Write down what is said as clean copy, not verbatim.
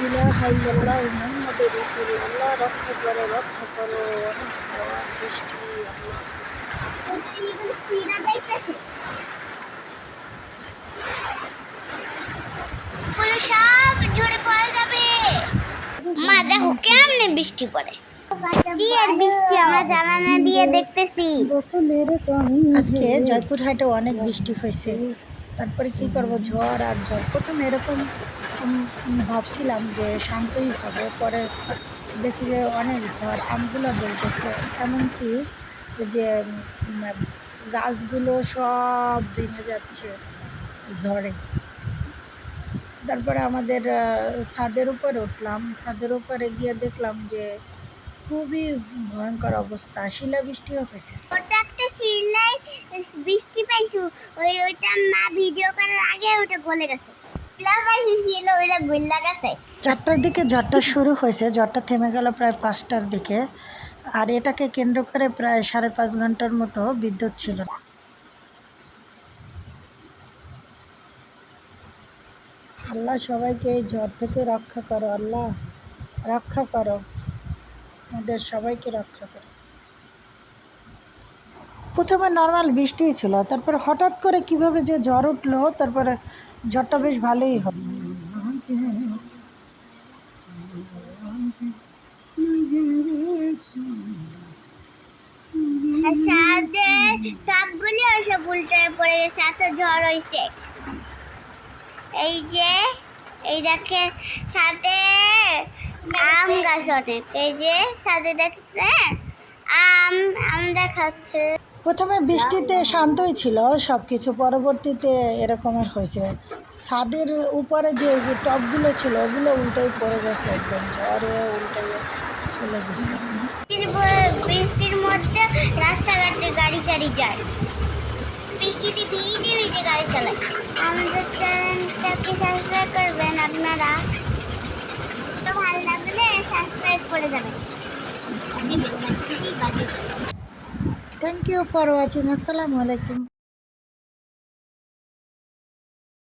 ইলাহা ইল্লাল্লাহ মুহাম্মাদুর রাসূলুল্লাহ। রক্ষা করো অনেক ঝড় বৃষ্টি আল্লাহ। সব ঝরে পড়ে যাবে। মা দেখো কেমনে বৃষ্টি পড়ে। বৃষ্টি আমরা জানালা দিয়ে দেখতেছি। আজকে জয়পুরহাটে অনেক বৃষ্টি হয়েছে। তারপরে কি করব, ঝড় আর ঝড়। প্রথমে এরকম ভাবছিলাম যে শান্তই হবে, পরে দেখি যে অনেক ঝড়, আমগুলো দুলতেছে, এমনকি যে গাছগুলো সব ভেঙে যাচ্ছে ঝড়ে। তারপরে আমাদের ছাদের উপরে উঠলাম, ছাদের উপরে গিয়ে দেখলাম যে খুবই ভয়ঙ্কর অবস্থা, শিলাবৃষ্টিও হয়েছে। ওটা একটা শিলাই বৃষ্টি পাইছো, ওইটা মা ভিডিও করার আগে ওটা গলে গেছে। শিলা পাইছি ছিল ওইটা গইলা গেছে। 4টার দিকে ঝড়টা শুরু হয়েছে, ঝড়টা থেমে গেল প্রায় 5টার দিকে। আর এটাকে কেন্দ্র করে প্রায় 5.5 ঘন্টার মতো বিদ্যুৎ ছিল না। আল্লাহ সবাইকে এই ঝড় থেকে রক্ষা করো, আল্লাহ রক্ষা করো, আমাদের সবাইকে রক্ষা করো। প্রথমে নর্মাল বৃষ্টিই ছিল, তারপরে হঠাৎ করে কিভাবে যে ঝড় উঠলো, তারপরে ঝড়টা বেশ ভালোই হলো। সাথে টপগুলি সব উল্টে পড়ে গেছে, এত ঝড় হয়েছে। এই দেখে সাথে আম গাছ অনেক, এই যে সাথে দেখছে আম আম দেখাচ্ছে। প্রথমে বৃষ্টিতে শান্তই ছিল সব কিছু, পরবর্তীতে এরকমের হয়েছে। ছাদের উপরে যে টবগুলো ছিল ওগুলো উল্টেই পড়ে গেছে, একদম ঝড়ে উল্টে চলে গেছে। বৃষ্টির মধ্যে রাস্তাঘাটে গাড়ি টাড়ি যায়, বৃষ্টিতে ভিজে ভিজে গাড়ি চালায়। আমাদের চ্যানেলটাকে সাবস্ক্রাইব করবেন আপনারা, তো ভালো লাগলে সাবস্ক্রাইব করে যাবেন। Thank you for watching. আসসালামু আলাইকুম।